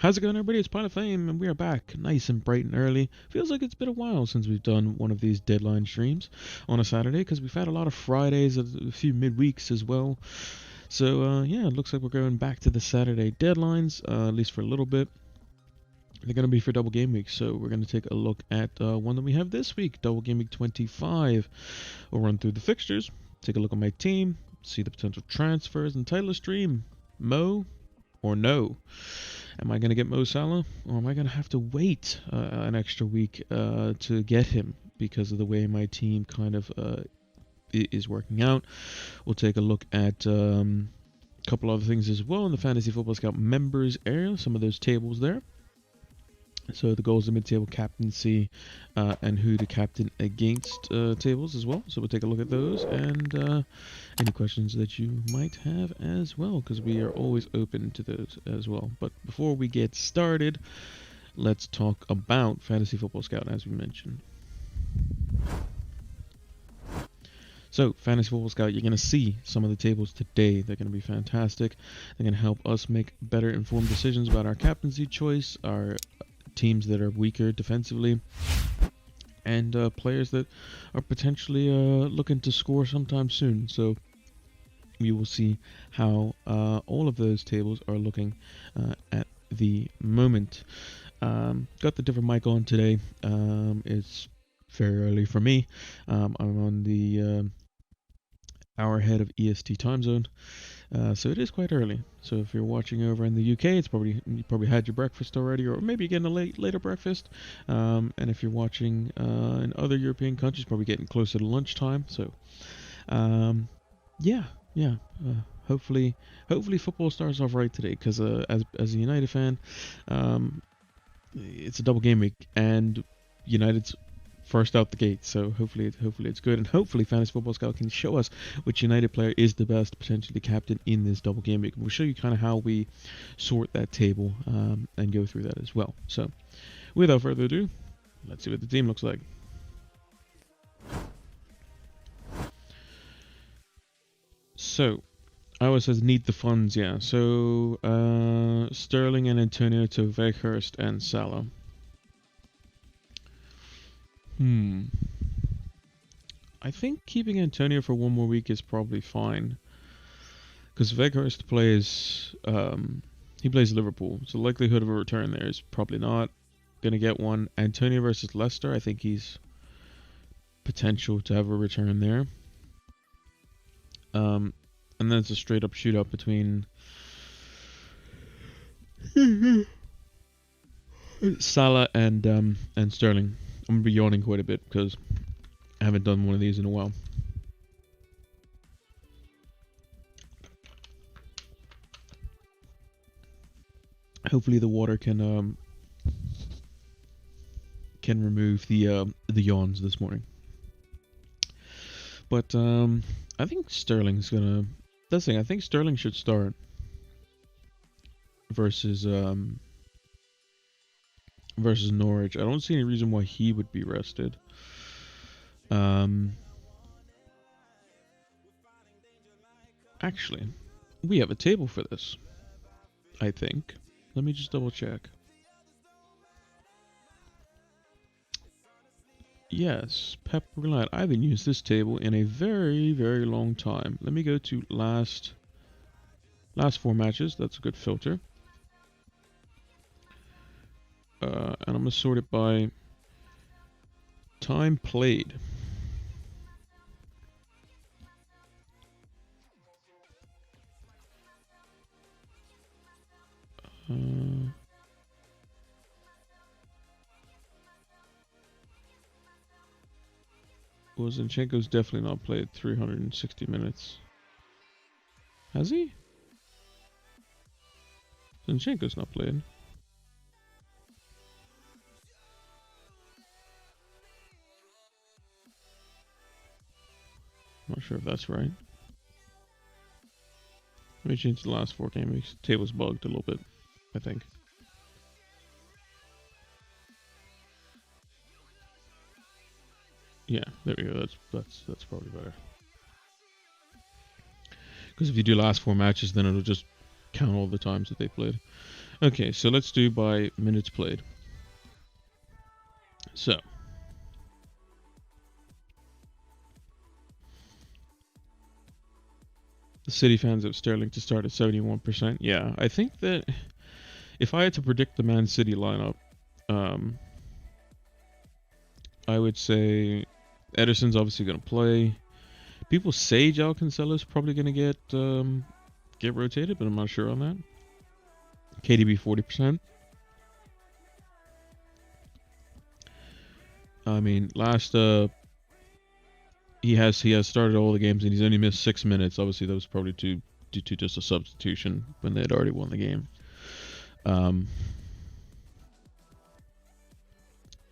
How's it going, everybody? It's Pilot Flame, and we are back nice and bright and early. Feels like it's been a while since we've done one of these deadline streams on a Saturday, because we've had a lot of Fridays, a few midweeks as well. So, yeah, it looks like we're going back to the Saturday deadlines, at least for a little bit. They're going to be for Double Game Week, so we're going to take a look at one that we have this week, Double Game Week 25. We'll run through the fixtures, take a look at my team, see the potential transfers, and title of stream, Mo or no. Am I going to get Mo Salah, or am I going to have to wait an extra week to get him because of the way my team kind of is working out? We'll take a look at a couple other things as well in the Fantasy Football Scout members area, some of those tables there. So the goals, the mid-table captaincy, and who to captain against tables as well. So we'll take a look at those and any questions that you might have as well, because we are always open to those as well. But before we get started, let's talk about Fantasy Football Scout, as we mentioned. So, Fantasy Football Scout, you're going to see some of the tables today. They're going to be fantastic. They're going to help us make better informed decisions about our captaincy choice, our teams that are weaker defensively, and players that are potentially looking to score sometime soon. So you will see how all of those tables are looking at the moment. Got the different mic on today. It's very early for me. I'm on the hour ahead of EST time zone. So it is quite early. So if you're watching over in the UK, you probably had your breakfast already, or maybe you're getting a later breakfast. And if you're watching in other European countries, probably getting closer to lunchtime. So yeah. Hopefully football starts off right today, because as a United fan, it's a double game week and United's first out the gate, so hopefully it's good, and hopefully Fantasy Football Scout can show us which United player is the best, potentially captain in this double game week. We'll show you kind of how we sort that table and go through that as well. So without further ado, let's see what the team looks like. So I always says need the funds, yeah. So Sterling and Antonio to Weghorst and Salah. I think keeping Antonio for one more week is probably fine, because Weghorst plays he plays Liverpool, so the likelihood of a return there is probably not gonna get one. Antonio versus Leicester, I think he's potential to have a return there. And then it's a straight up shootout between Salah and Sterling. I'm gonna be yawning quite a bit because I haven't done one of these in a while. Hopefully the water can remove the yawns this morning. But I think Sterling's gonna. That's the thing. I think Sterling should start versus Norwich. I don't see any reason why he would be rested. Actually, we have a table for this, I think. Let me just double check. Yes, Pep Reliant. I haven't used this table in a very, very long time. Let me go to last 4 matches. That's a good filter. And I'm gonna sort it by time played. Well, Zinchenko's definitely not played 360 minutes. Has he? Zinchenko's not played. Not sure if that's right. Let me change the last 4 game weeks. Table's bugged a little bit, I think. Yeah, there we go. That's probably better. Because if you do last 4 matches, then it'll just count all the times that they played. Okay, so let's do by minutes played. So, the City fans have Sterling to start at 71%. Yeah, I think that if I had to predict the Man City lineup, um, I would say Ederson's obviously going to play. People say João Cancelo's probably going to get rotated, but I'm not sure on that. KDB 40%. I mean, he has started all the games and he's only missed 6 minutes. Obviously, that was probably due to just a substitution when they had already won the game.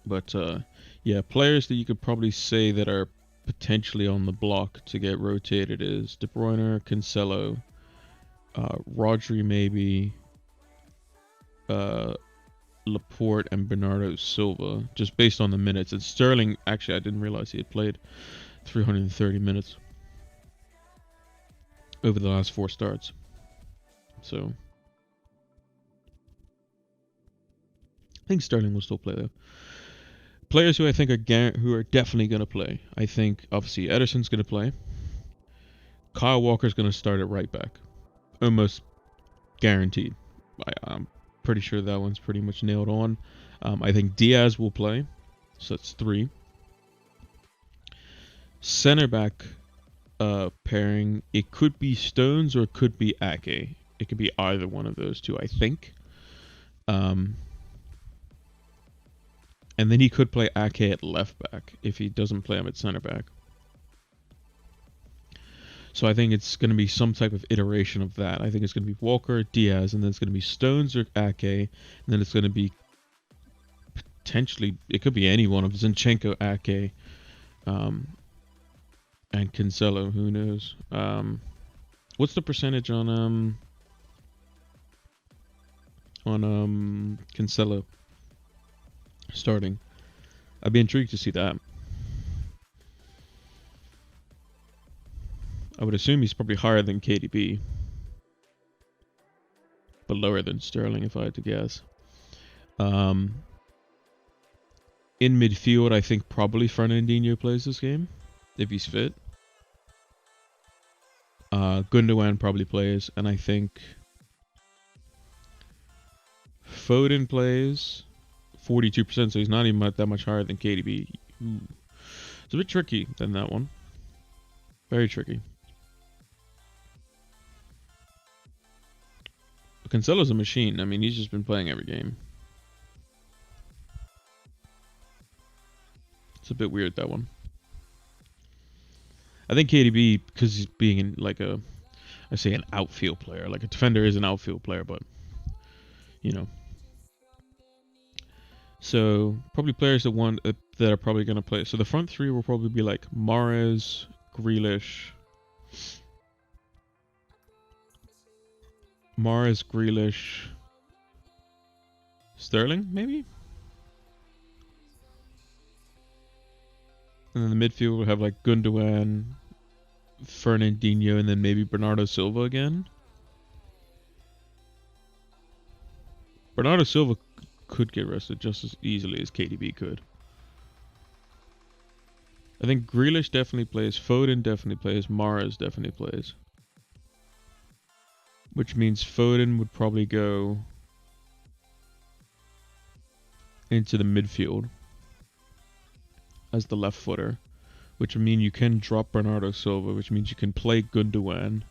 But yeah, players that you could probably say that are potentially on the block to get rotated is De Bruyne, Cancelo, Rodri maybe, Laporte, and Bernardo Silva, just based on the minutes. And Sterling, actually, I didn't realize he had played 330 minutes over the last 4 starts. So I think Sterling will still play though. Players who I think are definitely going to play. I think obviously Ederson's going to play. Kyle Walker's going to start at right back, almost guaranteed. I'm pretty sure that one's pretty much nailed on. I think Diaz will play, so that's 3. Center back pairing, it could be Stones or it could be Ake. It could be either one of those two, I think. And then he could play Ake at left back if he doesn't play him at center back. So I think it's going to be some type of iteration of that. I think it's going to be Walker, Diaz, and then it's going to be Stones or Ake, and then it's going to be potentially, it could be any one of Zinchenko, Ake, and Cancelo. Who knows? What's the percentage on Cancelo starting? I'd be intrigued to see that. I would assume he's probably higher than KDB, but lower than Sterling if I had to guess. In midfield, I think probably Fernandinho plays this game if he's fit. Gundogan probably plays, and I think Foden plays 42%, so he's not even that much higher than KDB. Ooh. It's a bit tricky than that one. Very tricky. Cancelo's a machine. I mean, he's just been playing every game. It's a bit weird, that one. I think KDB, because he's being in like I say an outfield player. Like a defender is an outfield player, but you know. So probably players that are probably going to play. So the front 3 will probably be like Mahrez, Grealish, Sterling, maybe? And then the midfield will have like Gundogan, Fernandinho, and then maybe Bernardo Silva again. Bernardo Silva could get rested just as easily as KDB could. I think Grealish definitely plays, Foden definitely plays, Mahrez definitely plays. Which means Foden would probably go into the midfield as the left footer, which would mean you can drop Bernardo Silva, which means you can play Gundogan,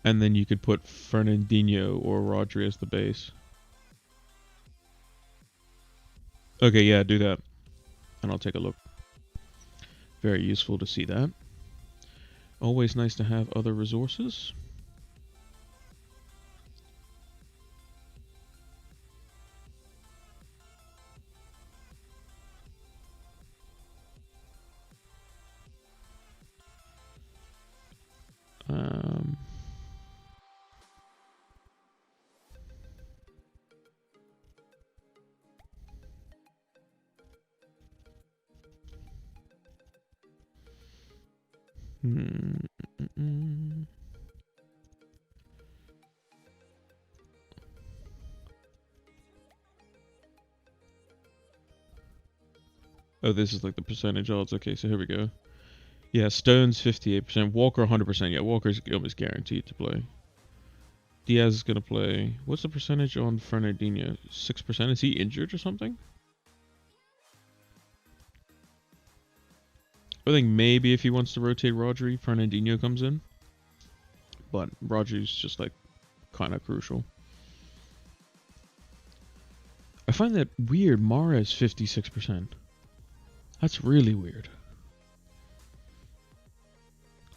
and then you could put Fernandinho or Rodri as the base. Okay, yeah, do that, and I'll take a look. Very useful to see that. Always nice to have other resources. Oh, this is like the percentage odds. Okay, so here we go. Yeah, Stones 58%, Walker 100%. Yeah, Walker's almost guaranteed to play. Diaz is gonna play. What's the percentage on Fernandinho? 6%. Is he injured or something? I think maybe if he wants to rotate Rodri, Fernandinho comes in. But Rodri's just like kind of crucial. I find that weird. Mahrez 56%. That's really weird.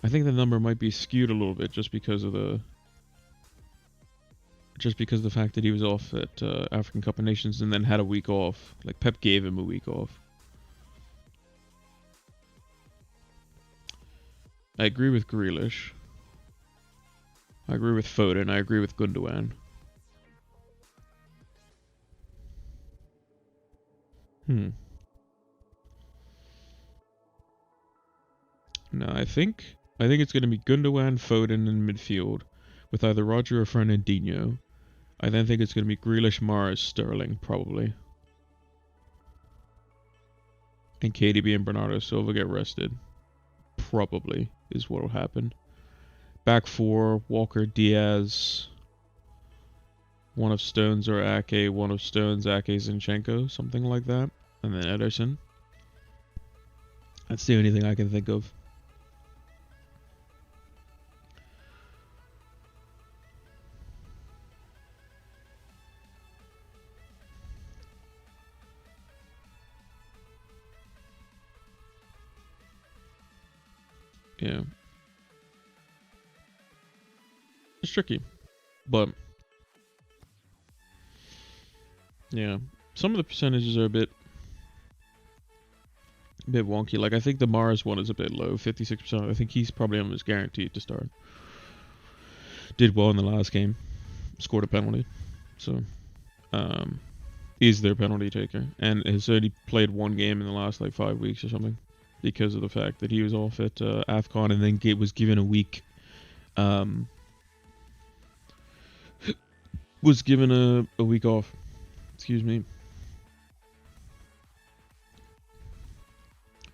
I think the number might be skewed a little bit just because of the fact that he was off at African Cup of Nations and then had a week off. Like Pep gave him a week off. I agree with Grealish. I agree with Foden. I agree with Gundogan. No, I think it's going to be Gundogan, Foden in midfield, with either Roger or Fernandinho. I then think it's going to be Grealish, Mahrez, Sterling, probably. And KDB and Bernardo Silva get rested. Probably is what will happen. Back four, Walker, Diaz. One of Stones or Ake, one of Stones, Ake, Zinchenko, something like that. And then Ederson. That's the only thing I can think of. Yeah. It's tricky. But yeah. Some of the percentages are a bit wonky. Like I think the Mars one is a bit low, 56%. I think he's probably almost guaranteed to start. Did well in the last game. Scored a penalty. So he's their penalty taker. And has only played one game in the last like 5 weeks or something. Because of the fact that he was off at AFCON and then was given a week. Was given a week off. Excuse me.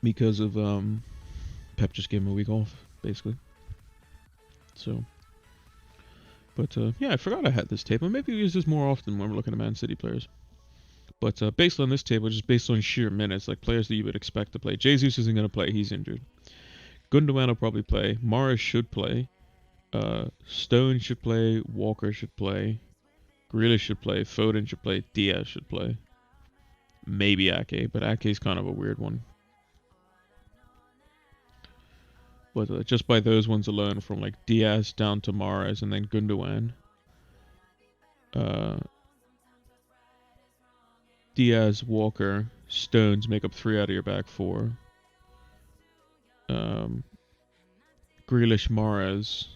Because of Pep just gave him a week off, basically. So, but yeah, I forgot I had this table. Maybe we use this more often when we're looking at Man City players. But based on this table, just based on sheer minutes, like players that you would expect to play. Jesus isn't going to play; he's injured. Gundogan will probably play. Mahrez should play. Stone should play. Walker should play. Grealish should play. Foden should play. Diaz should play. Maybe Ake, but Ake's kind of a weird one. But just by those ones alone, from like Diaz down to Mahrez and then Gundogan. Diaz, Walker, Stones make up 3 out of your back 4. Grealish, Mahrez,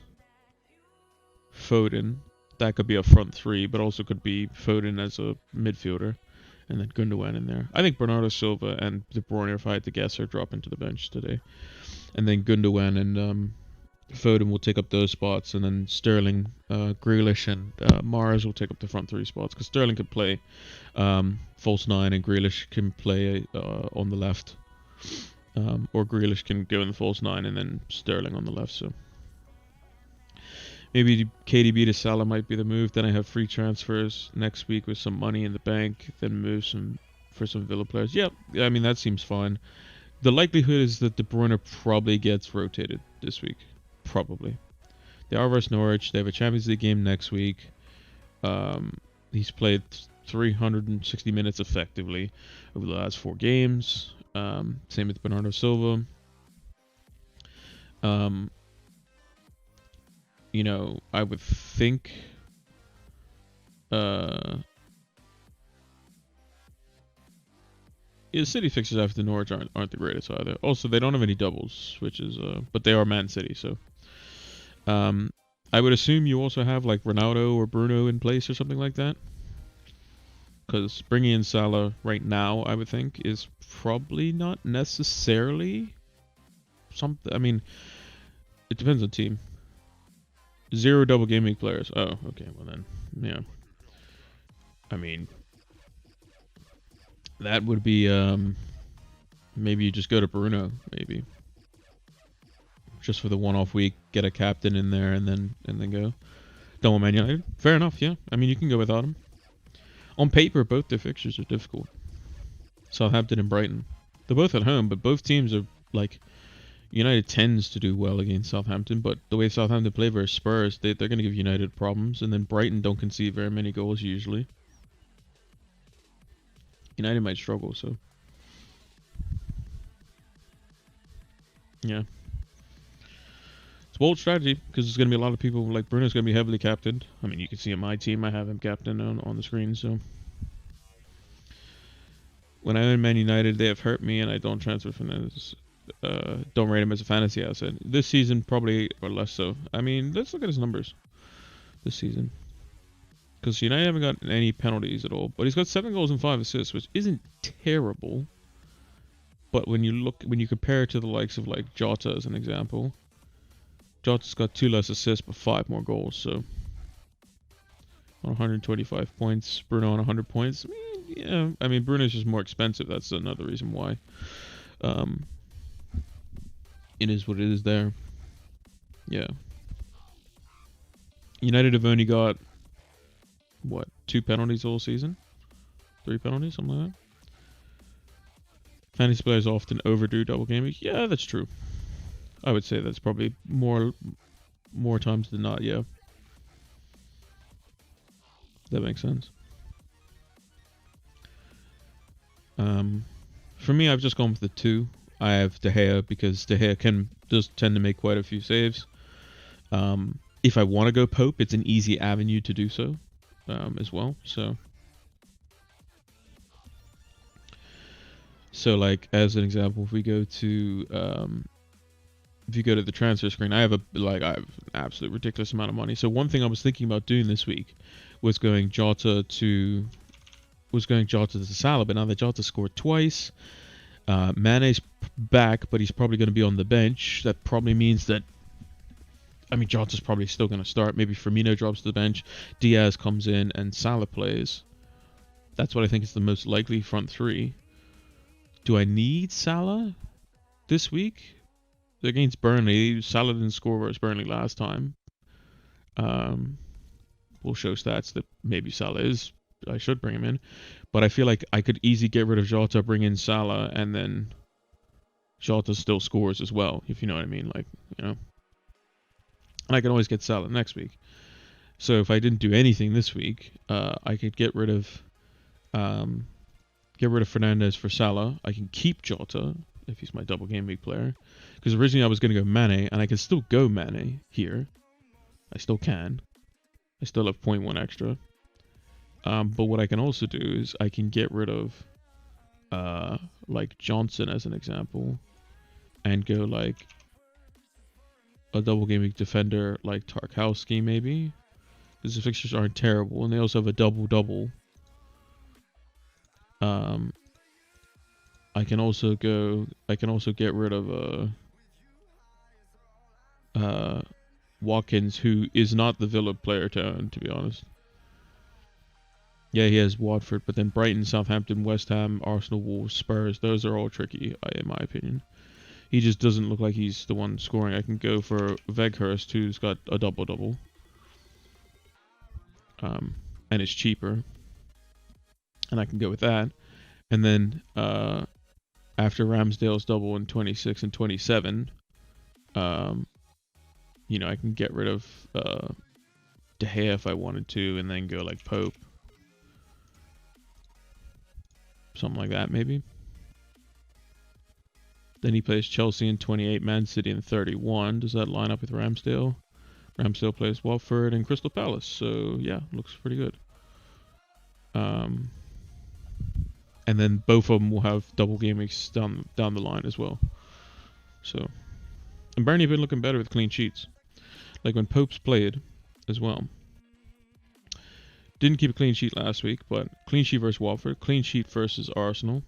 Foden. That could be a front 3, but also could be Foden as a midfielder. And then Gundogan in there. I think Bernardo Silva and De Bruyne, if I had to guess, are dropping to the bench today. And then Gundogan and Foden will take up those spots. And then Sterling, Grealish, and Mahrez will take up the front 3 spots. Because Sterling could play false 9 and Grealish can play on the left. Or Grealish can go in the false 9 and then Sterling on the left. So maybe KDB to Salah might be the move. Then I have free transfers next week with some money in the bank. Then move for some Villa players. Yeah, I mean, that seems fine. The likelihood is that De Bruyne probably gets rotated this week. Probably. They are versus Norwich. They have a Champions League game next week. He's played 360 minutes effectively over the last 4 games. Same with Bernardo Silva. You know, I would think the City fixtures after Norwich aren't the greatest either. Also, they don't have any doubles, which is but they are Man City, so I would assume you also have like Ronaldo or Bruno in place or something like that. Because bringing in Salah right now, I would think, is probably not necessarily something. I mean, it depends on team. 0 double game week players. Oh, okay. Well then, yeah. I mean, that would be Maybe you just go to Bruno, maybe. Just for the one-off week, get a captain in there and then go. Don't want Man United. Fair enough, yeah. I mean, you can go without him. On paper, both their fixtures are difficult. Southampton and Brighton. They're both at home, but both teams are, like, United tends to do well against Southampton, but the way Southampton play versus Spurs, they're going to give United problems, and then Brighton don't concede very many goals usually. United might struggle, so. Yeah. It's a bold strategy, because there's going to be a lot of people, like Bruno's going to be heavily captained. I mean, you can see in my team, I have him captain on the screen, so. When I own Man United, they have hurt me, and I don't transfer Fernandes. Don't rate him as a fantasy asset. This season, probably, or less so. I mean, let's look at his numbers this season. Because United haven't got any penalties at all. But he's got 7 goals and 5 assists, which isn't terrible. But when you compare it to the likes of, like, Jota as an example, Jota's got 2 less assists, but 5 more goals, so. On 125 points, Bruno on 100 points. Yeah, I mean, Bruno's just more expensive. That's another reason why. It is what it is there. Yeah. United have only got, what, 2 penalties all season? 3 penalties, something like that? Fantasy players often overdo double game week. Yeah, that's true. I would say that's probably more times than not, yeah. That makes sense. For me, I've just gone with the 2. I have De Gea because De Gea does tend to make quite a few saves. If I want to go Pope, it's an easy avenue to do so as well. So like as an example, if you go to the transfer screen, I have an absolute ridiculous amount of money. So one thing I was thinking about doing this week was going Jota to Salah, but now that Jota scored twice, Mane's back, but he's probably going to be on the bench. That probably means that, I mean, Jota's probably still going to start. Maybe Firmino drops to the bench, Diaz comes in, and Salah plays. That's what I think is the most likely front 3. Do I need Salah this week? Against Burnley, Salah didn't score versus Burnley last time. We'll show stats that maybe Salah I should bring him in. But I feel like I could easily get rid of Jota, bring in Salah, and then Jota still scores as well, if you know what I mean. Like, you know. And I can always get Salah next week. So if I didn't do anything this week, I could get rid of Fernandes for Salah. I can keep Jota if he's my double game week player. Because originally I was going to go Mane, and I can still go Mane here. I still can. I still have 0.1 extra. But what I can also do is I can get rid of like Johnson as an example, and go like a double game week defender like Tarkowski maybe, because the fixtures aren't terrible, and they also have a double. I can also get rid of Watkins, who is not the Villa player to own, to be honest. Yeah, he has Watford, but then Brighton, Southampton, West Ham, Arsenal, Wolves, Spurs, those are all tricky, in my opinion. He just doesn't look like he's the one scoring. I can go for Weghorst, who's got a double. And it's cheaper. And I can go with that. And then after Ramsdale's double in 26 and 27, I can get rid of De Gea if I wanted to, and then go like Pope. Something like that, maybe. Then he plays Chelsea in 28, Man City in 31. Does that line up with Ramsdale? Ramsdale plays Watford and Crystal Palace. So, yeah, looks pretty good. And then both of them will have double game weeks down the line as well. So, and Burnley have been looking better with clean sheets. Like when Pope's played as well. Didn't keep a clean sheet last week, but clean sheet versus Watford, clean sheet versus Arsenal,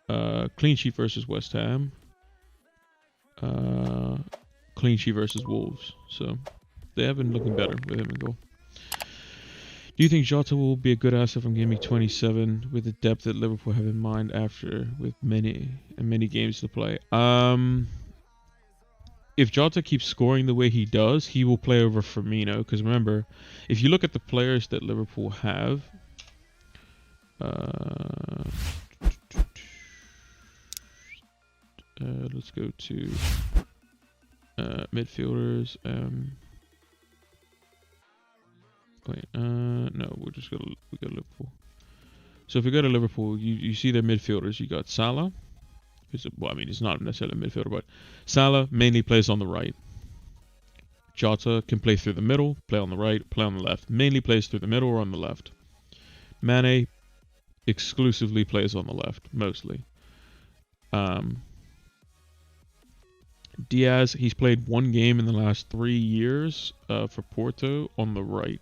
clean sheet versus West Ham, clean sheet versus Wolves. So they have been looking better with him in goal. Do you think Jota will be a good asset from Gameweek 27 with the depth that Liverpool have in mind after with many games to play? If Jota keeps scoring the way he does, he will play over Firmino. Because remember, if you look at the players that Liverpool have, let's go to midfielders. No, we go to Liverpool. So if we go to Liverpool, you see their midfielders. You got Salah. Well, I mean, he's not necessarily a midfielder, but Salah mainly plays on the right. Jota can play through the middle, play on the right, play on the left. Mainly plays through the middle or on the left. Mane exclusively plays on the left, mostly. Diaz, he's played one game in the last 3 years for Porto on the right,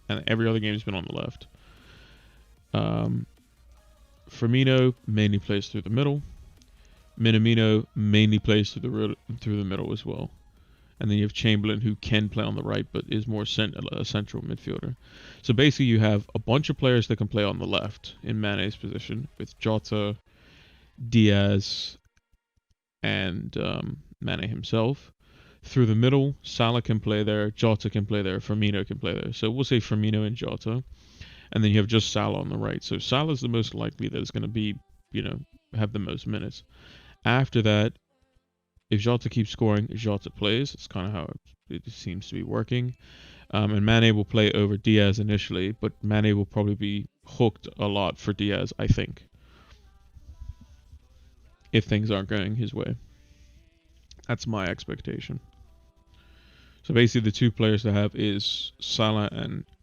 and every other game has been on the left. Firmino mainly plays through the middle. Minamino mainly plays through the middle as well. And then you have Chamberlain, who can play on the right, but is more a central midfielder. So basically you have a bunch of players that can play on the left in Mane's position, with Jota, Diaz, and Mane himself. Through the middle, Salah can play there, Jota can play there, Firmino can play there. So we'll say Firmino and Jota. And then you have just Salah on the right. So Salah's the most likely that is going to be, have the most minutes. After that, if Jota keeps scoring, Jota plays. It's kind of how it seems to be working. And Mane will play over Diaz initially, but Mane will probably be hooked a lot for Diaz, I think, if things aren't going his way. That's my expectation. So basically the two players to have is Salah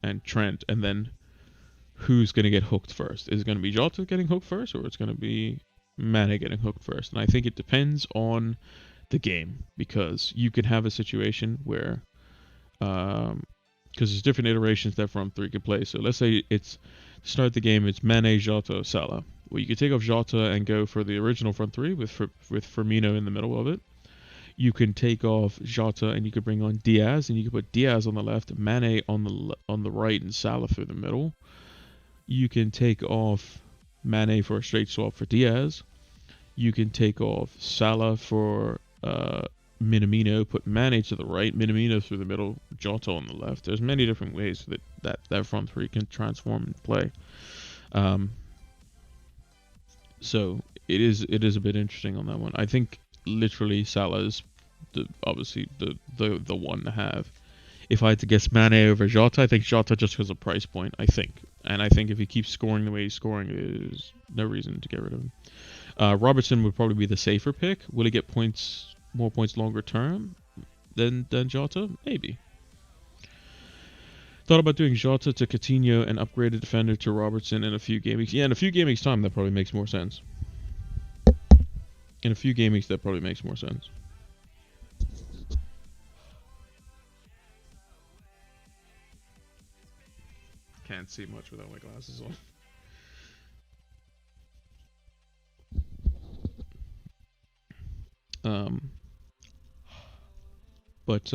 and Trent, and then who's going to get hooked first? Is it going to be Jota getting hooked first, or it's going to be Mane getting hooked first? And I think it depends on the game, because you could have a situation where, because there's different iterations that front three could play. So let's say it's to start the game, it's Mane, Jota, Salah. Well, you could take off Jota and go for the original front three with Firmino in the middle of it. You can take off Jota and you could bring on Diaz, and you could put Diaz on the left, Mane on the right, and Salah through the middle. You can take off Mane for a straight swap for Diaz. You can take off Salah for Minamino, put Mane to the right, Minamino through the middle, Jota on the left. There's many different ways that front three can transform and play. So it is a bit interesting on that one. I think literally Salah is obviously the one to have. If I had to guess Mane over Jota, I think Jota just because of price point, I think. And I think if he keeps scoring the way he's scoring, there's no reason to get rid of him. Robertson would probably be the safer pick. Will he get more points longer term than Jota? Maybe. Thought about doing Jota to Coutinho and upgrade a defender to Robertson in a few game weeks. Yeah, in a few game weeks time, that probably makes more sense. In a few game weeks, that probably makes more sense. Can't see much without my glasses on. But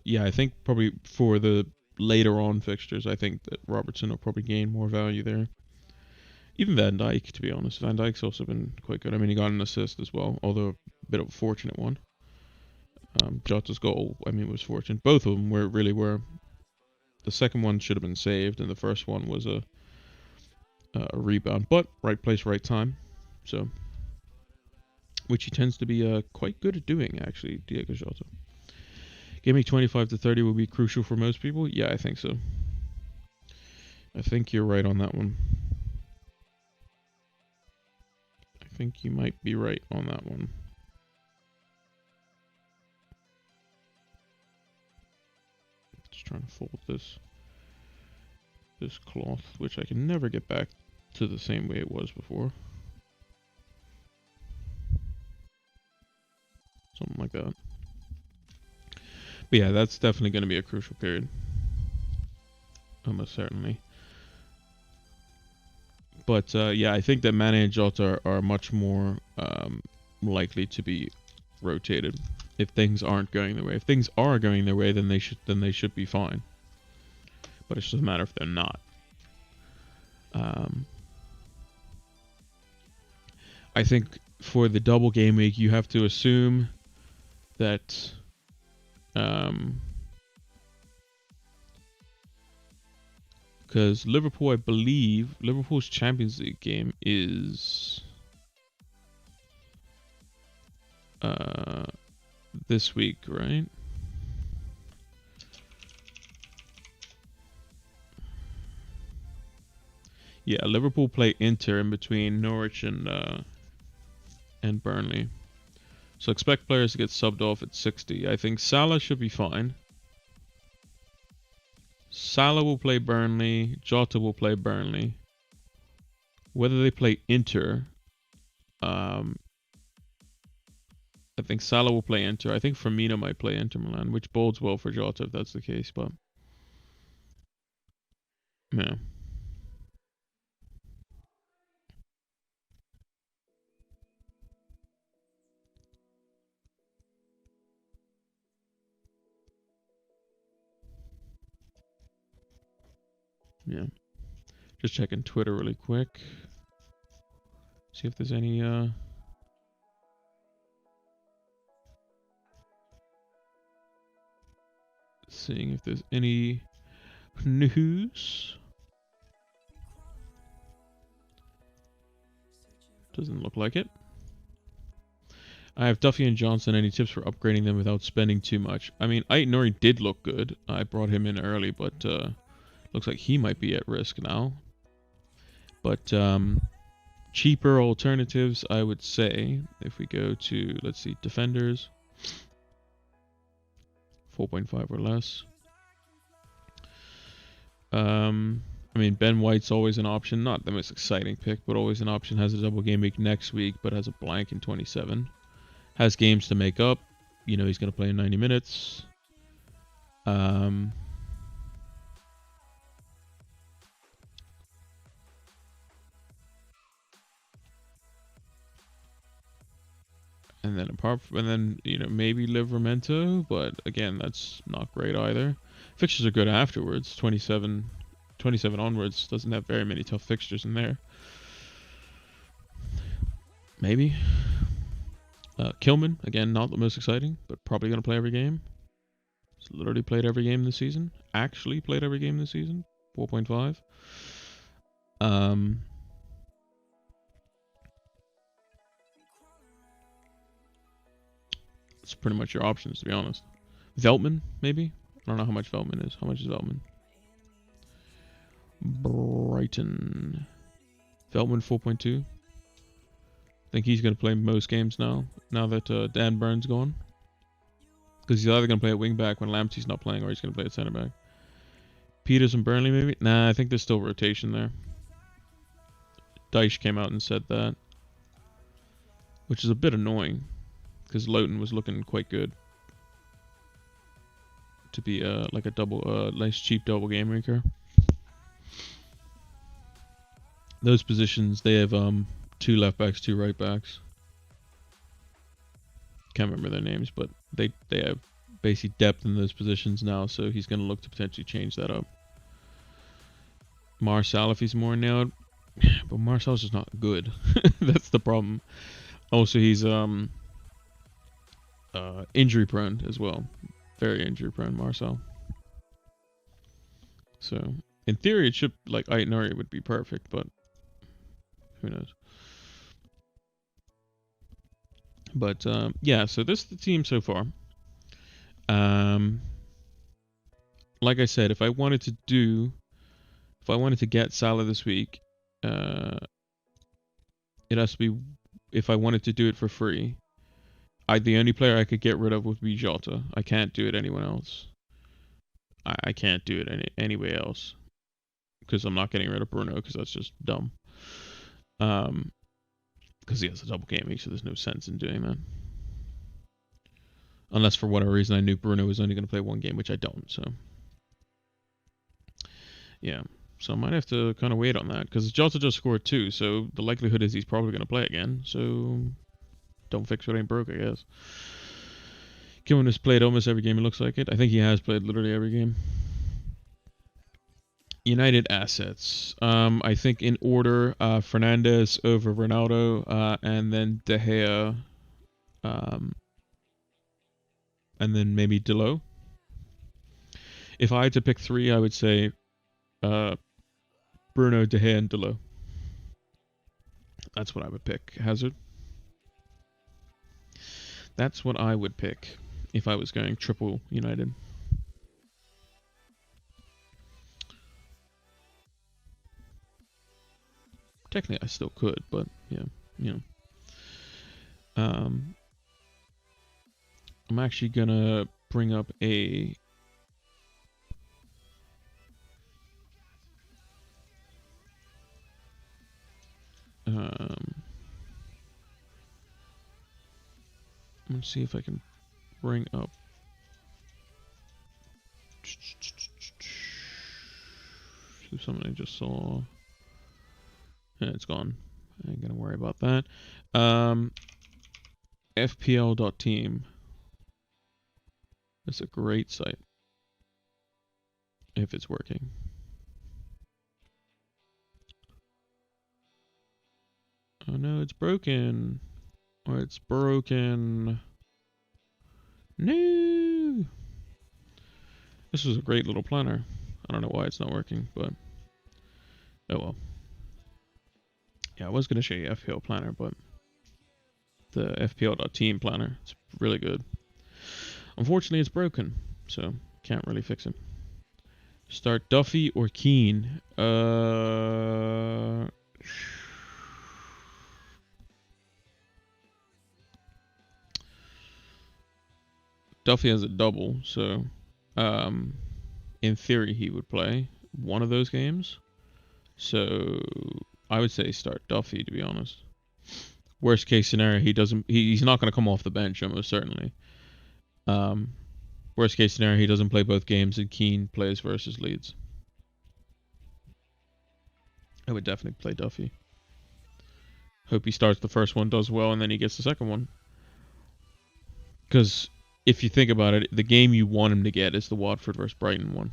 yeah, I think probably for the later on fixtures, I think that Robertson will probably gain more value there. Even Van Dijk, to be honest. Van Dijk's also been quite good. I mean, he got an assist as well, although a bit of a fortunate one. Jota's goal, I mean, was fortunate. Both of them really were. The second one should have been saved, and the first one was a rebound. But right place, right time. So, which he tends to be quite good at doing, actually, Diego Jota. Gameweek 25 to 30 will be crucial for most people. Yeah, I think so. I think you're right on that one. I think you might be right on that one. Just trying to fold this cloth, which I can never get back to the same way it was before. Something like that. But yeah, that's definitely going to be a crucial period. Almost certainly. But yeah, I think that Mane and Jota are much more likely to be rotated if things aren't going their way. If things are going their way, then they should be fine. But it's just a matter if they're not. Um, I think for the double game week, you have to assume that because Liverpool, I believe, Liverpool's Champions League game is this week, right? Yeah, Liverpool play Inter in between Norwich and Burnley. So expect players to get subbed off at 60. I think Salah should be fine. Salah will play Burnley. Jota will play Burnley. Whether they play Inter, I think Salah will play Inter. I think Firmino might play Inter Milan, which bodes well for Jota if that's the case. But yeah, yeah. Just checking Twitter really quick. See if there's any seeing if there's any news. Doesn't look like it. I have Duffy and Johnson. Any tips for upgrading them without spending too much? I mean, Ait-Nouri did look good. I brought him in early, but looks like he might be at risk now. But cheaper alternatives, I would say, if we go to, let's see, defenders, 4.5 or less. I mean, Ben White's always an option. Not the most exciting pick, but always an option. Has a double game week next week, but has a blank in 27. Has games to make up. You know he's going to play in 90 minutes. And then maybe Livramento, but again that's not great either. Fixtures are good afterwards. 27 onwards doesn't have very many tough fixtures in there. Maybe. Kilman, again, not the most exciting, but probably going to play every game. He's literally played every game this season. Actually played every game this season. 4.5. That's pretty much your options, to be honest. Veltman, maybe? I don't know how much Veltman is. How much is Veltman? Brighton. Veltman 4.2. I think he's going to play most games now that Dan Burns gone. Because he's either going to play at wing back when Lamptey's not playing, or he's going to play at center back. Peters and Burnley, maybe? Nah, I think there's still rotation there. Dyche came out and said that, which is a bit annoying, because Lowton was looking quite good to be like a double, nice cheap double game weeker. Those positions, they have 2 left backs, 2 right backs. Can't remember their names, but they have basically depth in those positions now, so he's going to look to potentially change that up. Marcel, if he's more nailed, but Marcel's just not good. That's the problem. Also, he's injury prone as well. Very injury prone, Marcel. So in theory, it should, like, Ait-Nouri would be perfect, but who knows. But yeah, so this is the team so far. Like I said, if I wanted to get Salah this week, it has to be, if I wanted to do it for free, the only player I could get rid of would be Jota. I can't do it anyone else. I can't do it anyway else, because I'm not getting rid of Bruno, because that's just dumb. Because he has a double game week, so there's no sense in doing that. Unless for whatever reason I knew Bruno was only going to play one game, which I don't, so. Yeah, so I might have to kind of wait on that, because Jota just scored 2, so the likelihood is he's probably going to play again, so don't fix what ain't broke, I guess. Kilman has played almost every game, it looks like it. I think he has played literally every game. United assets. I think in order, Fernandez over Ronaldo, and then De Gea, um, and then maybe Delo. If I had to pick three, I would say uh, Bruno, De Gea, and Delo. That's what I would pick. Hazard. That's what I would pick if I was going triple United. Technically, I still could, but yeah, you know. I'm actually gonna bring up a let's see if I can bring up something I just saw. Yeah, it's gone. I ain't gonna worry about that. FPL.team. It's a great site if it's working. Oh no, it's broken. Or it's broken. No. This was a great little planner. I don't know why it's not working, but oh well. Yeah, I was gonna show you FPL planner, but the FPL.team planner, it's really good. Unfortunately, it's broken, so can't really fix it. Start Duffy or Keane. Duffy has a double, so in theory he would play one of those games. So I would say start Duffy, to be honest. Worst case scenario, he's not going to come off the bench almost certainly. Worst case scenario, he doesn't play both games and Keane plays versus Leeds. I would definitely play Duffy. Hope he starts the first one, does well, and then he gets the second one. Because if you think about it, the game you want him to get is the Watford versus Brighton one.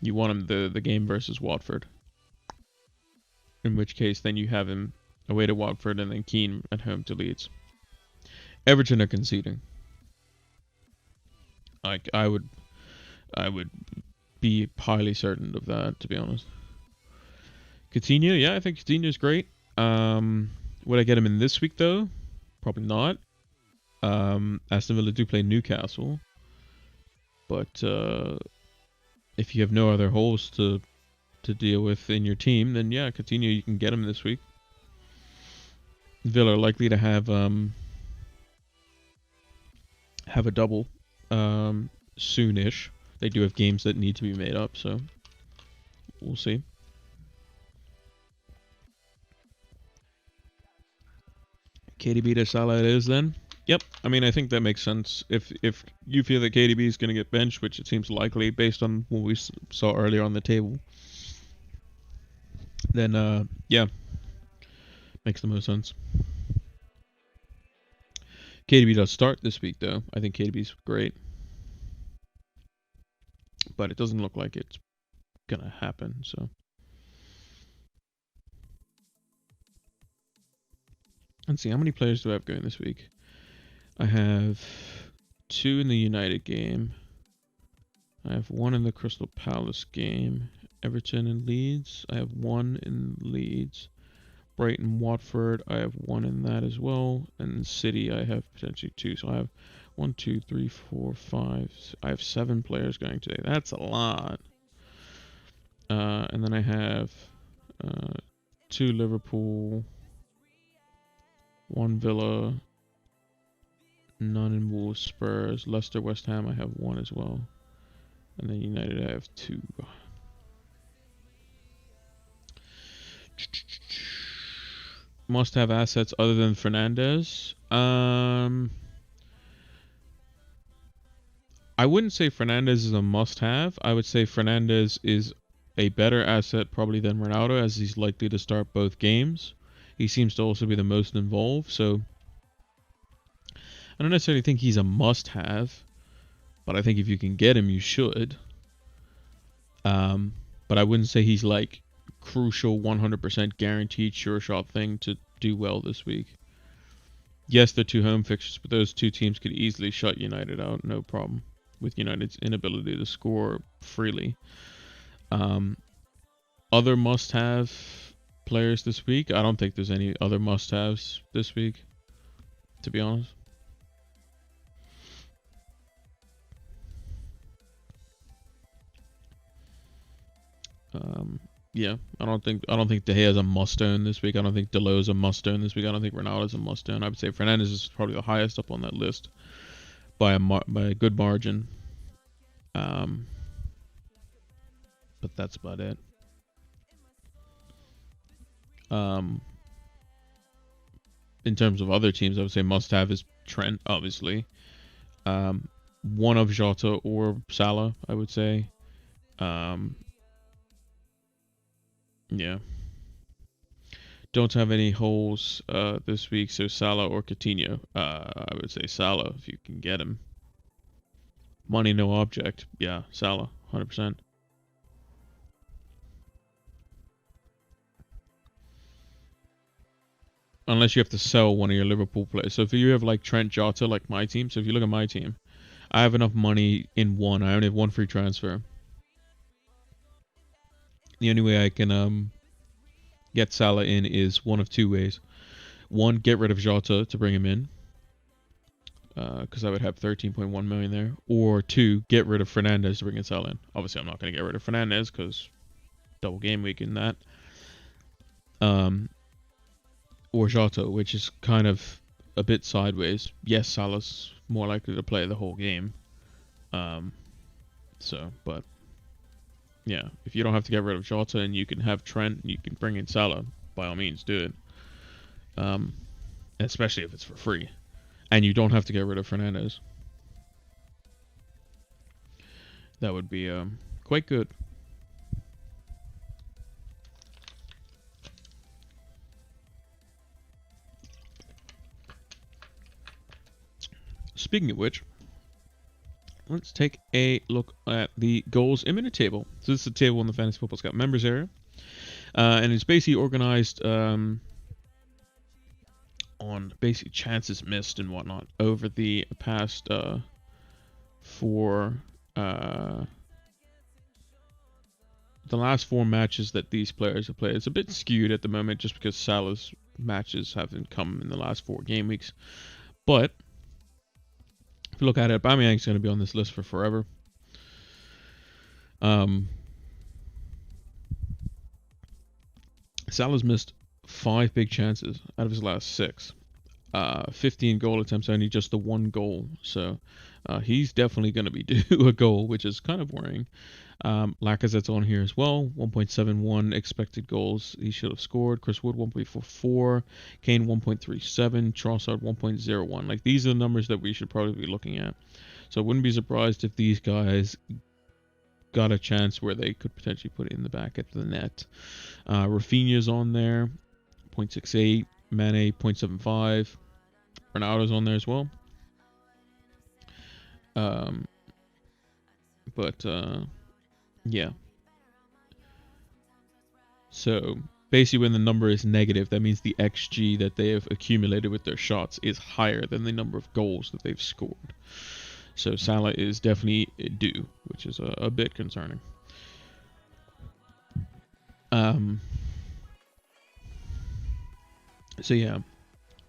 You want him the game versus Watford. In which case, then you have him away to Watford and then Keane at home to Leeds. Everton are conceding. I would be highly certain of that, to be honest. Coutinho, yeah, I think Coutinho's great. Would I get him in this week though? Probably not. Aston Villa do play Newcastle, but if you have no other holes to deal with in your team, then yeah, Coutinho, you can get him this week. Villa are likely to have a double soonish. They do have games that need to be made up, so we'll see. KDB to Salah it is then. Yep, I mean I think that makes sense. If you feel that KDB is going to get benched, which it seems likely based on what we saw earlier on the table, then yeah, makes the most sense. KDB does start this week though. I think KDB's great, but it doesn't look like it's gonna happen. So let's see, how many players do I have going this week? I have 2 in the United game. I have 1 in the Crystal Palace game. Everton and Leeds. I have 1 in Leeds. Brighton, Watford. I have 1 in that as well. And City, I have potentially 2. So I have 1, 2, 3, 4, 5. I have 7 players going today. That's a lot. And then I have 2 Liverpool, 1 Villa, none in Wolves, Spurs, Leicester, West Ham. I have 1 as well. And then United, I have 2. Must have assets other than Fernandez. I wouldn't say Fernandez is a must-have. I would say Fernandez is a better asset probably than Ronaldo, as he's likely to start both games. He seems to also be the most involved, so I don't necessarily think he's a must-have, but I think if you can get him, you should. But I wouldn't say he's like crucial 100% guaranteed sure shot thing to do well this week. Yes, they're two home fixtures, but those two teams could easily shut United out, no problem, with United's inability to score freely. Other must-have players this week, I don't think there's any other must-haves this week, to be honest. Yeah, I don't think De Gea is a must-own this week. I don't think Delo's a must-own this week. I don't think Ronaldo's a must-own. I would say Fernandes is probably the highest up on that list by a good margin. But that's about it. In terms of other teams, I would say must-have is Trent, obviously. One of Jota or Salah, I would say. Yeah. Don't have any holes this week, so Salah or Coutinho. I would say Salah if you can get him. Money no object. Yeah, Salah, 100%. Unless you have to sell one of your Liverpool players. So if you have like Trent, Jota, like my team. So if you look at my team, I have enough money in one. I only have one free transfer. The only way I can get Salah in is one of two ways. One, get rid of Jota to bring him in, because I would have 13.1 million there. Or two, get rid of Fernandes to bring in Salah in. Obviously, I'm not going to get rid of Fernandes because double game week in that. Or Jota, which is kind of a bit sideways. Yes, Salah's more likely to play the whole game. But yeah, if you don't have to get rid of Jota and you can have Trent, you can bring in Salah, by all means, do it. Especially if it's for free. And you don't have to get rid of Fernandes. That would be quite good. Speaking of which, let's take a look at the goals imminent table. So this is the table in the Fantasy Football Scout members area. And it's basically organized on basic chances missed and whatnot over the past the last four matches that these players have played. It's a bit skewed at the moment just because Salah's matches haven't come in the last 4 game weeks. But if you look at it, Aubameyang's going to be on this list for forever. Salah's missed 5 big chances out of his last 6. 15 goal attempts, only just the 1 goal. So he's definitely going to be due a goal, which is kind of worrying. Lacazette's on here as well. 1.71 expected goals he should have scored. Chris Wood 1.44. Kane 1.37. Trossard 1.01. Like, these are the numbers that we should probably be looking at. So I wouldn't be surprised if these guys got a chance where they could potentially put it in the back of the net. Rafinha's on there. 0.68. Mane 0.75. Ronaldo's on there as well. Yeah. So basically when the number is negative, that means the XG that they have accumulated with their shots is higher than the number of goals that they've scored. So Salah is definitely due, which is a bit concerning. So yeah,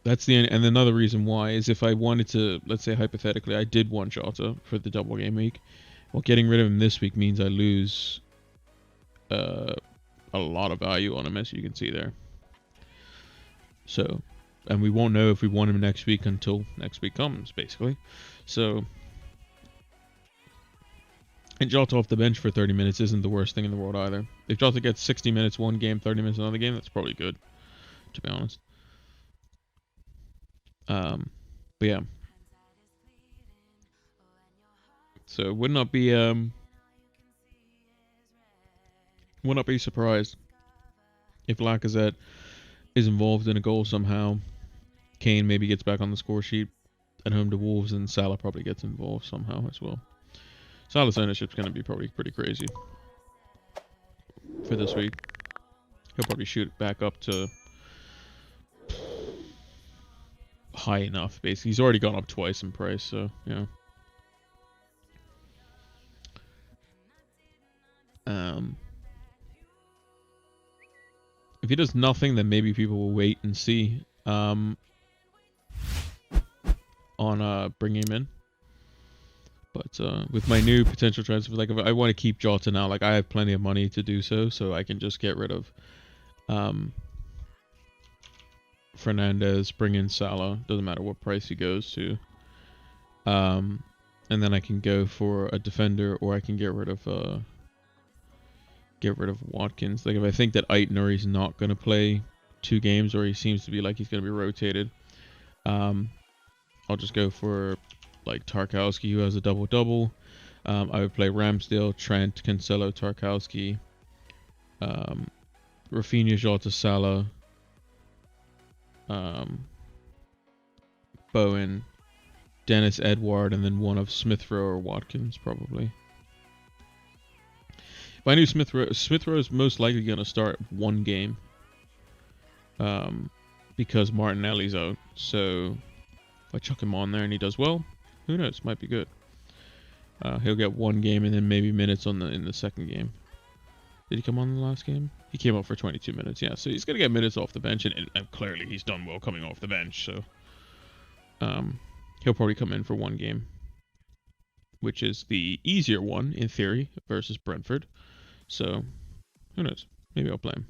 that's the end. And another reason why is if I wanted to, let's say hypothetically, I did want Jota for the double game week. Well, getting rid of him this week means I lose a lot of value on him, as you can see there. So, and we won't know if we want him next week until next week comes, basically. So, and Jota off the bench for 30 minutes isn't the worst thing in the world either. If Jota gets 60 minutes one game, 30 minutes another game, that's probably good, to be honest. But yeah. So would not be surprised if Lacazette is involved in a goal somehow. Kane maybe gets back on the score sheet at home to Wolves, and Salah probably gets involved somehow as well. Salah's ownership's going to be probably pretty crazy. for this week. He'll probably shoot it back up to high enough, basically. He's already gone up twice in price, so, yeah. If he does nothing, then maybe people will wait and see on bringing him in. But with my new potential transfer, like if I want to keep Jota now, like I have plenty of money to do so I can just get rid of Fernandez, bring in Salah, doesn't matter what price he goes to. And then I can go for a defender, or I can get rid of Watkins. Like if I think that Aït-Nouri's not gonna play 2 games, or he seems to be like he's gonna be rotated, I'll just go for like Tarkowski, who has a double-double. I would play Ramsdale, Trent, Cancelo, Tarkowski, Rafinha, Jota, Salah, Bowen, Dennis, Edward, and then one of Smith Rowe or Watkins probably. If I knew Smith Rowe is most likely going to start 1 game because Martinelli's out. So if I chuck him on there and he does well, who knows? Might be good. He'll get 1 game and then maybe minutes in the second game. Did he come on in the last game? He came up for 22 minutes. Yeah, so he's going to get minutes off the bench, and clearly he's done well coming off the bench. So he'll probably come in for 1 game, which is the easier one in theory versus Brentford. So who knows? Maybe I'll play him.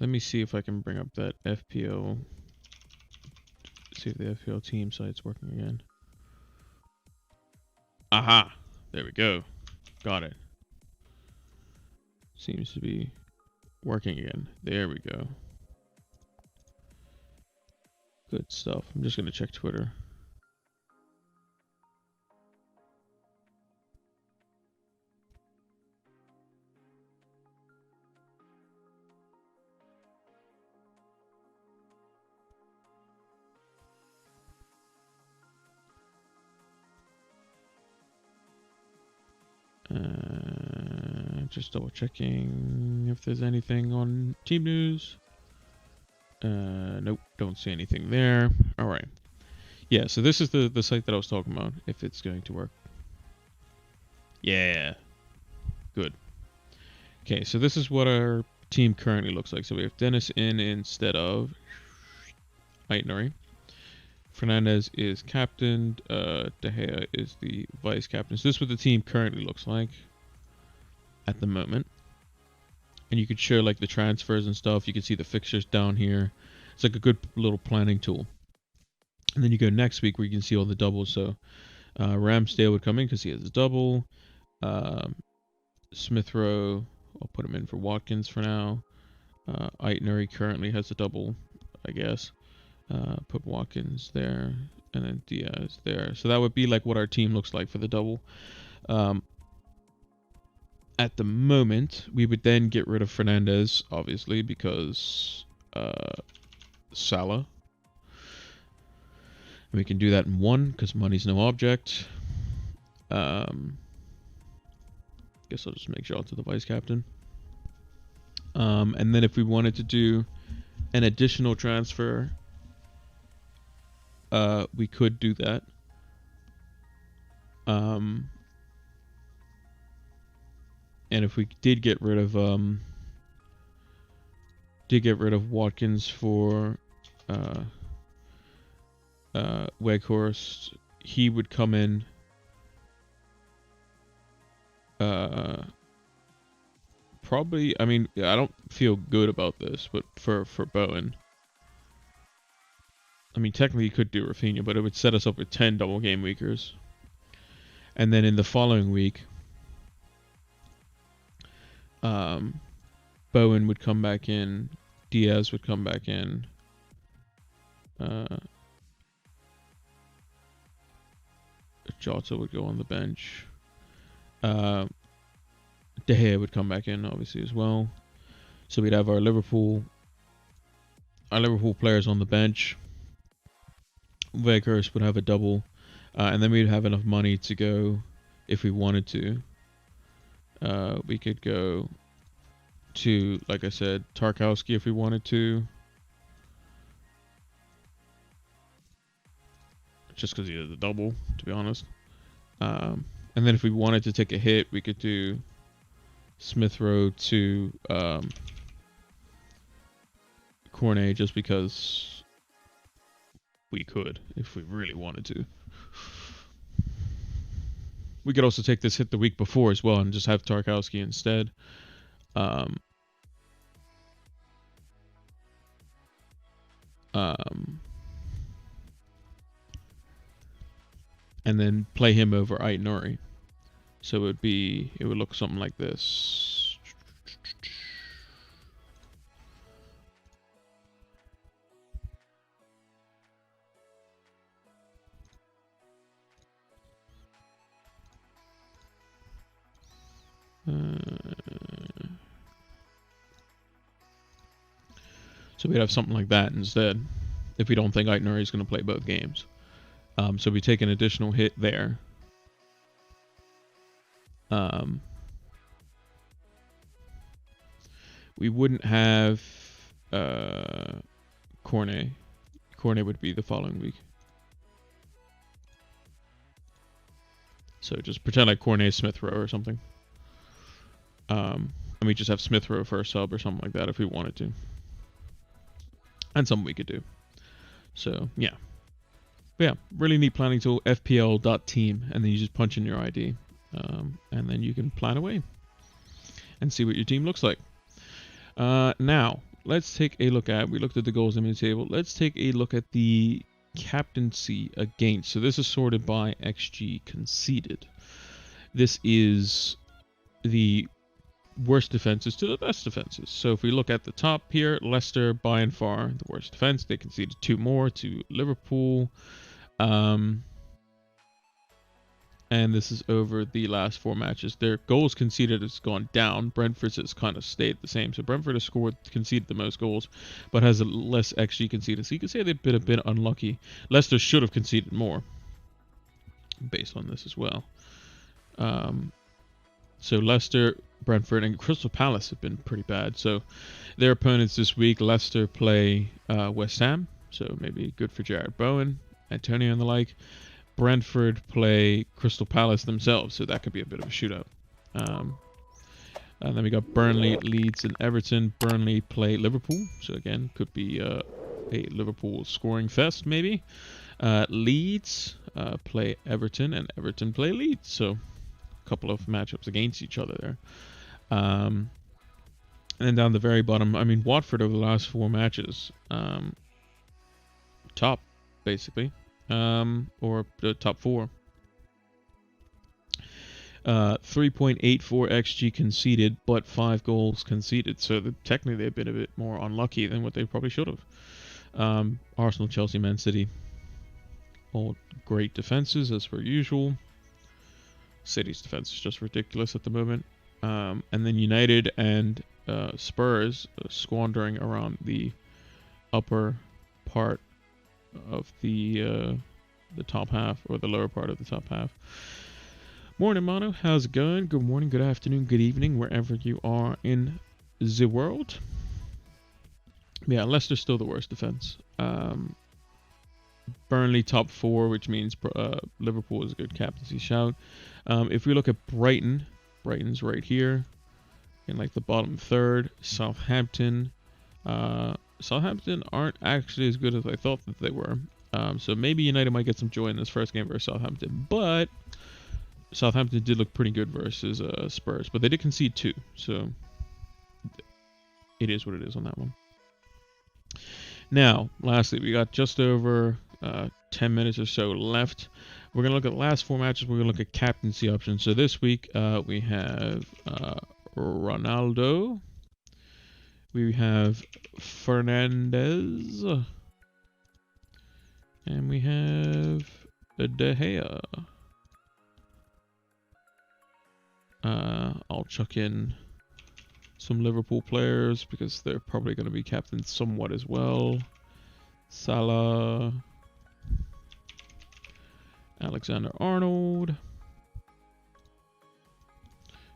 Let me see if I can bring up that FPL. See if the FPL team site's working again. Aha! There we go. Got it. Seems to be working again. There we go. Good stuff. I'm just going to check Twitter. Just double checking if there's anything on team news. Nope, don't see anything there. All right. Yeah, so this is the site that I was talking about, if it's going to work. Yeah. Good. Okay, so this is what our team currently looks like. So we have Dennis in instead of Aït-Nouri. Fernandez is captained. De Gea is the vice captain. So this is what the team currently looks like at the moment. And you could show like the transfers and stuff. You can see the fixtures down here. It's like a good little planning tool. And then you go next week where you can see all the doubles. So Ramsdale would come in because he has a double. Smith Rowe, I'll put him in for Watkins for now. Aït-Nouri currently has a double, I guess. Put Watkins there, and then Diaz there. So that would be like what our team looks like for the double. At the moment, we would then get rid of Fernandez, obviously, because Salah. And we can do that in 1, because money's no object. Guess I'll just make Jota the vice captain. And then if we wanted to do an additional transfer, we could do that. And if we did get rid of Watkins for Weghorst, he would come in probably. I mean, I don't feel good about this, but for Bowen, I mean, technically he could do Rafinha, but it would set us up with 10 double game weekers. And then in the following week, Bowen would come back in, Diaz would come back in, Jota would go on the bench, De Gea would come back in, obviously, as well. So we'd have our Liverpool players on the bench. Weghorst would have a double, and then we'd have enough money to go, if we wanted to. We could go to, like I said, Tarkowski if we wanted to. Just because he has a double, to be honest. And then if we wanted to take a hit, we could do Smith Rowe to Cornet, just because we could, if we really wanted to. We could also take this hit the week before as well and just have Tarkowski instead. And then play him over Ait-Nouri. So it would look something like this. So we'd have something like that instead, if we don't think Ait-Nouri is going to play both games. So we take an additional hit there. We wouldn't have Cornet. Cornet would be the following week. So just pretend like Cornet is Smith Rowe or something. And we just have Smith Rowe for a sub or something like that if we wanted to. And something we could do. So, yeah. But yeah, really neat planning tool, fpl.team, and then you just punch in your ID. And then you can plan away and see what your team looks like. Now, let's take a look at, we looked at the goals in the table. Let's take a look at the captaincy against. So this is sorted by XG conceded. This is the worst defenses to the best defenses. So if we look at the top here, Leicester by and far the worst defense. They conceded 2 more to Liverpool. And this is over the last 4 matches. Their goals conceded has gone down. Brentford's has kind of stayed the same. So Brentford has conceded the most goals, but has a less XG conceded. So you can say they've been a bit unlucky. Leicester should have conceded more, based on this as well. So Leicester, Brentford, and Crystal Palace have been pretty bad. So their opponents this week, Leicester play West Ham. So maybe good for Jared Bowen, Antonio, and the like. Brentford play Crystal Palace themselves, so that could be a bit of a shootout. And then we got Burnley, Leeds, and Everton. Burnley play Liverpool, so again, could be a Liverpool scoring fest, maybe. Leeds play Everton, and Everton play Leeds, so a couple of matchups against each other there. And then down the very bottom, I mean, Watford over the last 4 matches, top, basically. Or the top 4. 3.84 XG conceded, but 5 goals conceded. So technically they've been a bit more unlucky than what they probably should have. Arsenal, Chelsea, Man City, all great defenses as per usual. City's defense is just ridiculous at the moment. And then United and Spurs squandering around the upper part of the top half, or the lower part of the top half. Morning, Mono. How's it going? Good morning, good afternoon, good evening, wherever you are in the world. Yeah, Leicester's still the worst defense. Burnley top 4, which means Liverpool is a good captaincy shout. If we look at Brighton, Brighton's right here in like the bottom third. Southampton. Southampton aren't actually as good as I thought that they were. So maybe United might get some joy in this first game versus Southampton. But Southampton did look pretty good versus Spurs. But they did concede 2. So it is what it is on that one. Now, lastly, we got just over 10 minutes or so left. We're going to look at the last 4 matches. We're going to look at captaincy options. So this week we have Ronaldo. We have Fernandez. And we have De Gea. I'll chuck in some Liverpool players because they're probably going to be captained somewhat as well. Salah. Alexander-Arnold.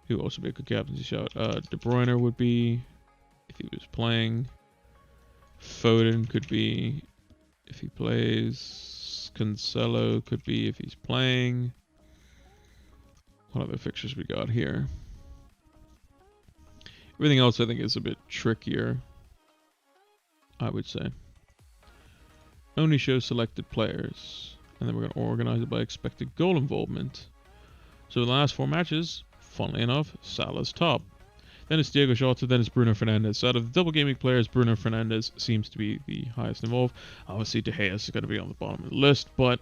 Who would also be a good captaincy shot? De Bruyne would be, if he was playing. Foden could be, if he plays. Cancelo could be if he's playing. What other fixtures we got here? Everything else I think is a bit trickier, I would say. Only show selected players. And then we're going to organize it by expected goal involvement. So the last 4 matches, funnily enough, Salah's top. Then it's Diego Jota, then it's Bruno Fernandes. So out of the double game week players, Bruno Fernandes seems to be the highest involved. Obviously, De Gea is going to be on the bottom of the list, but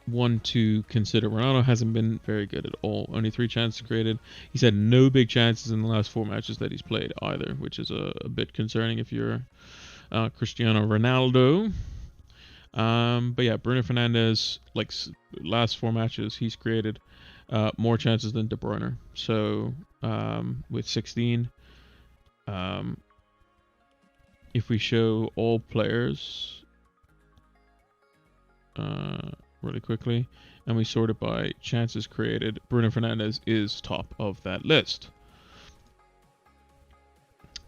one to consider. Ronaldo hasn't been very good at all. Only 3 chances created. He's had no big chances in the last 4 matches that he's played either, which is a bit concerning if you're Cristiano Ronaldo. But yeah, Bruno Fernandes, like last 4 matches, he's created more chances than De Bruyne. So with 16, if we show all players really quickly, and we sort it by chances created, Bruno Fernandes is top of that list.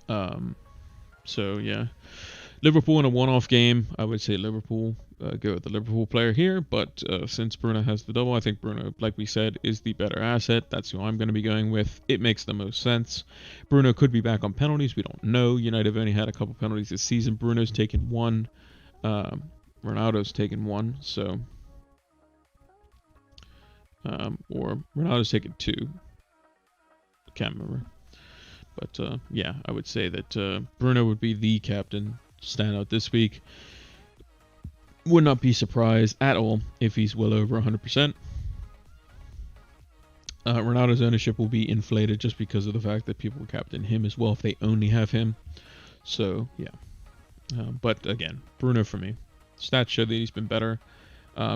So yeah, Liverpool in a one-off game, I would say Liverpool, go with the Liverpool player here, but since Bruno has the double, I think Bruno, like we said, is the better asset. That's who I'm going to be going with. It makes the most sense. Bruno could be back on penalties. We don't know. United have only had a couple penalties this season. Bruno's taken 1. Ronaldo's taken 1, so... or Ronaldo's taken 2. I can't remember. But yeah, I would say that Bruno would be the captain standout this week. Would not be surprised at all if he's well over 100%. Ronaldo's ownership will be inflated just because of the fact that people will captain him as well if they only have him. So yeah. But again, Bruno for me. Stats show that he's been better.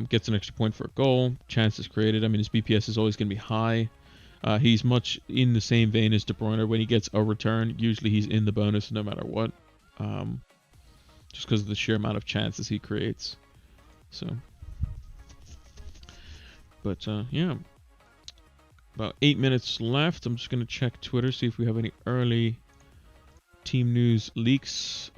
Gets an extra point for a goal. Chances created. I mean, his BPS is always going to be high. He's much in the same vein as De Bruyne. When he gets a return, usually he's in the bonus no matter what. Just because of the sheer amount of chances he creates. So, but yeah, about 8 minutes left. I'm just going to check Twitter, see if we have any early team news leaks.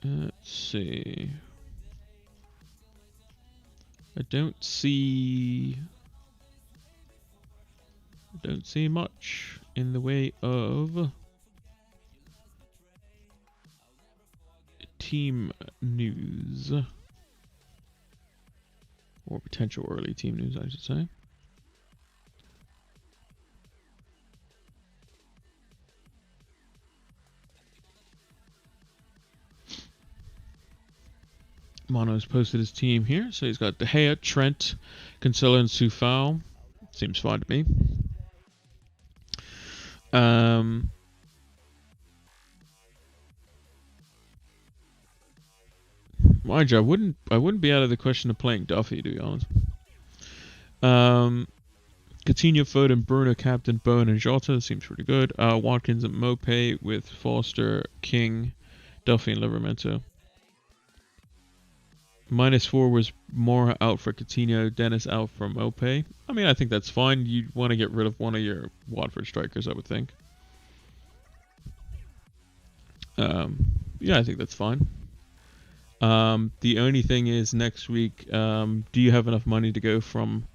Let's see. I don't see much in the way of team news or potential early team news, I should say. Mono's posted his team here, so he's got De Gea, Trent, Cancelo, and Soufal. Seems fine to me. Mind you, I wouldn't be out of the question of playing Duffy, to be honest. Coutinho, Foden, Bruno, Captain, Bowen, and Jota seems pretty good. Watkins and Mopé with Foster, King, Duffy, and Livramento. -4 was Mora out for Coutinho, Dennis out for Mopé. I mean, I think that's fine. You want to get rid of one of your Watford strikers, I would think. Yeah, I think that's fine. The only thing is next week, do you have enough money to go from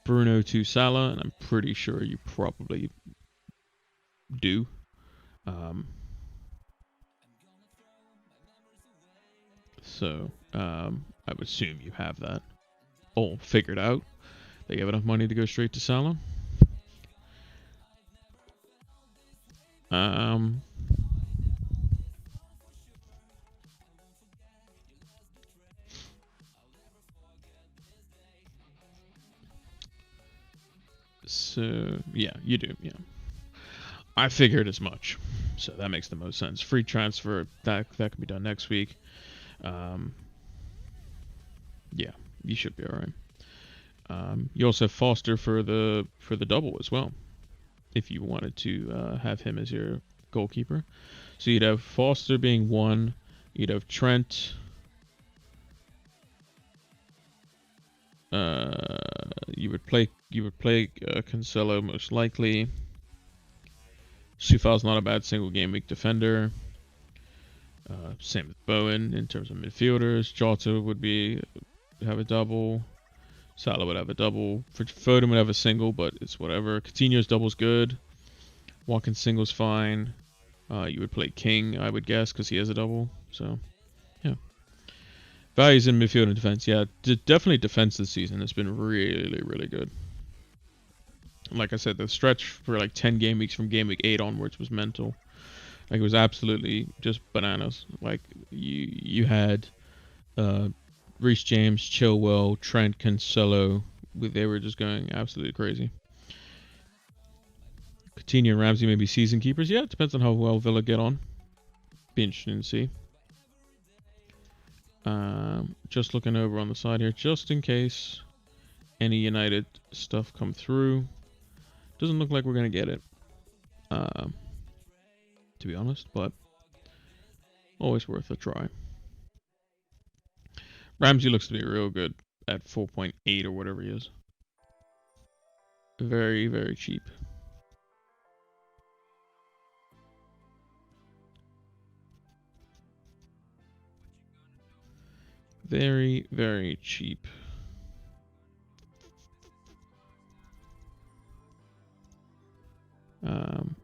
Bruno to Salah? And I'm pretty sure you probably do. So I would assume you have that all figured out. That you have enough money to go straight to Salah. Yeah, you do. Yeah, I figured as much. So that makes the most sense. Free transfer that can be done next week. Um, yeah, you should be all right. You also have Foster for the double as well, if you wanted to have him as your goalkeeper. So you'd have Foster being one. You'd have Trent. You would play Cancelo most likely. Sufal's not a bad single game week defender. Same with Bowen in terms of midfielders. Jota would have a double. Salah would have a double. Foden would have a single, but it's whatever. Coutinho's double's good. Watkins single's fine. You would play King, I would guess, because he has a double. So, yeah. Values in midfield and defense. Yeah, definitely defense this season has been really, really good. Like I said, the stretch for like 10 game weeks from game week 8 onwards was mental. Like, it was absolutely just bananas. Like, you had Reece James, Chilwell, Trent, Cancelo. They were just going absolutely crazy. Coutinho and Ramsey may be season keepers. Yeah, it depends on how well Villa get on. Be interesting to see. Just looking over on the side here, just in case any United stuff come through. Doesn't look like we're going to get it, to be honest, but always worth a try. Ramsey looks to be real good at 4.8 or whatever he is. Very, very cheap. Very, very cheap.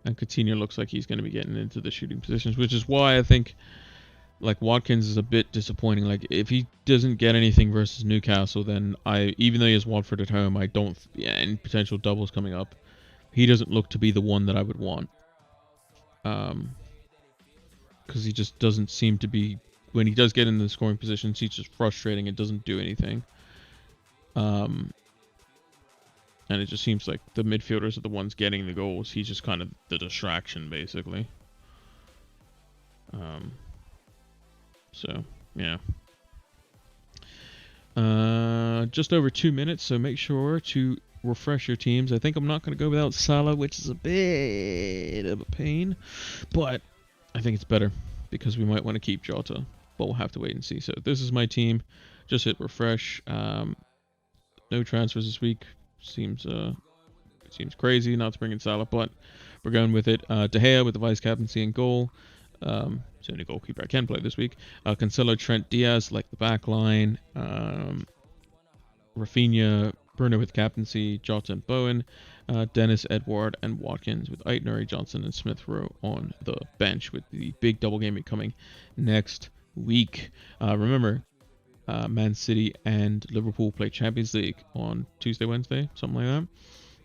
And Coutinho looks like he's going to be getting into the shooting positions, which is why I think like Watkins is a bit disappointing. Like, if he doesn't get anything versus Newcastle, then even though he has Watford at home, and potential doubles coming up, he doesn't look to be the one that I would want. Because he just doesn't seem to be, when he does get in the scoring positions, he's just frustrating and doesn't do anything. And it just seems like the midfielders are the ones getting the goals. He's just kind of the distraction, basically. So, yeah. Just over 2 minutes, so make sure to refresh your teams. I think I'm not going to go without Salah, which is a bit of a pain. But I think it's better because we might want to keep Jota. But we'll have to wait and see. So this is my team. Just hit refresh. No transfers this week. Seems crazy not to bring in Salah, but we're going with it. De Gea with the vice captaincy and goal. It's the only goalkeeper I can play this week. Cancelo, Trent, Diaz like the back line. Rafinha, Bruno with captaincy. Jota and Bowen. Dennis, Edward, and Watkins with Aitner, Johnson, and Smith Rowe on the bench with the big double game coming next week. Remember, Man City and Liverpool play Champions League on Tuesday, Wednesday, something like that.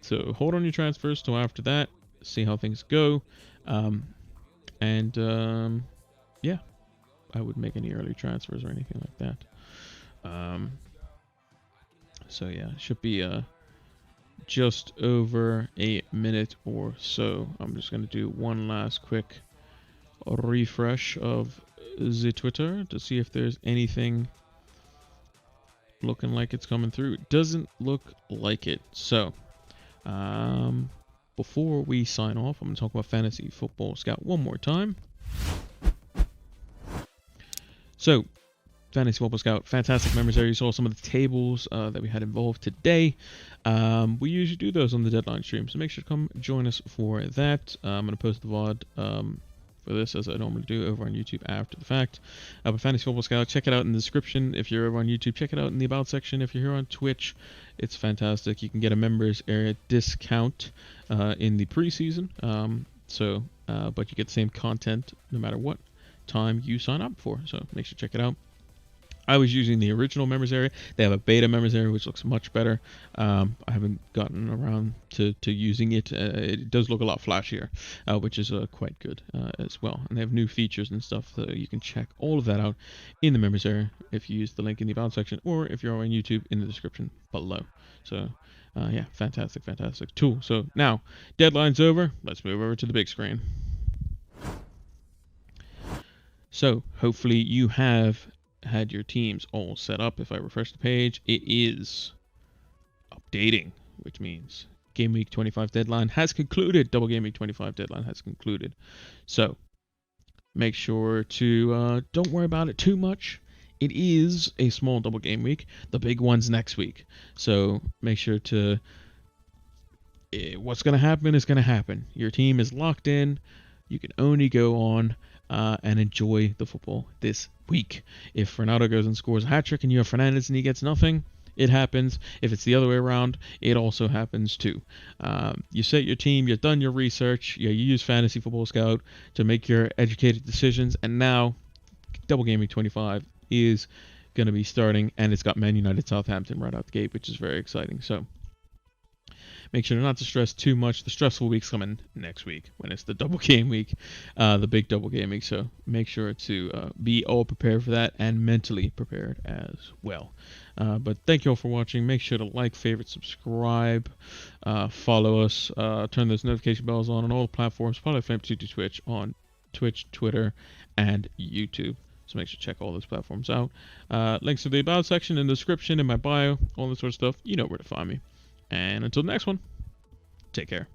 So hold on your transfers till after that. See how things go. Yeah, I wouldn't make any early transfers or anything like that. So yeah, it should be just over a minute or so. I'm just going to do one last quick refresh of the Twitter to see if there's anything looking like it's coming through. It doesn't look like it. So, before we sign off, I'm going to talk about Fantasy Football Scout one more time. So, Fantasy Football Scout, fantastic members there. You saw some of the tables that we had involved today. We usually do those on the deadline stream, so make sure to come join us for that. I'm going to post the VOD for this as I normally do over on YouTube after the fact. But Fantasy Football Scout, check it out in the description if you're over on YouTube. Check it out in the About section if you're here on Twitch. It's fantastic. You can get a members area discount in the preseason. But you get the same content no matter what time you sign up for. So make sure to check it out. I was using the original members area. They have a beta members area which looks much better. I haven't gotten around to using it. It does look a lot flashier, which is quite good as well. And they have new features and stuff, so you can check all of that out in the members area if you use the link in the about section, or if you're on YouTube, in the description below. So yeah, fantastic tool. So now, deadline's over. Let's move over to the big screen. So hopefully you have had your teams all set up. If I refresh the page, it is updating, which means Game Week 25 deadline has concluded. Double Game Week 25 deadline has concluded. So make sure to don't worry about it too much. It is a small double game week. The big one's next week. So make sure to... what's going to happen is going to happen. Your team is locked in. You can only go on and enjoy the football this week. If Ronaldo goes and scores a hat-trick and you have Fernandes and he gets nothing, it happens. If it's the other way around, it also happens too. You set your team, you've done your research, you use Fantasy Football Scout to make your educated decisions, and now Double Game Week 25 is going to be starting, and it's got Man United Southampton right out the gate, which is very exciting. So make sure not to stress too much. The stressful week's coming next week when it's the double game week, the big double game week. So make sure to be all prepared for that and mentally prepared as well. But thank you all for watching. Make sure to like, favorite, subscribe, follow us, turn those notification bells on all platforms. Follow Flame2 Twitch on Twitch, Twitter, and YouTube. So make sure to check all those platforms out. Links to the about section in the description, in my bio, all this sort of stuff. You know where to find me. And until the next one, take care.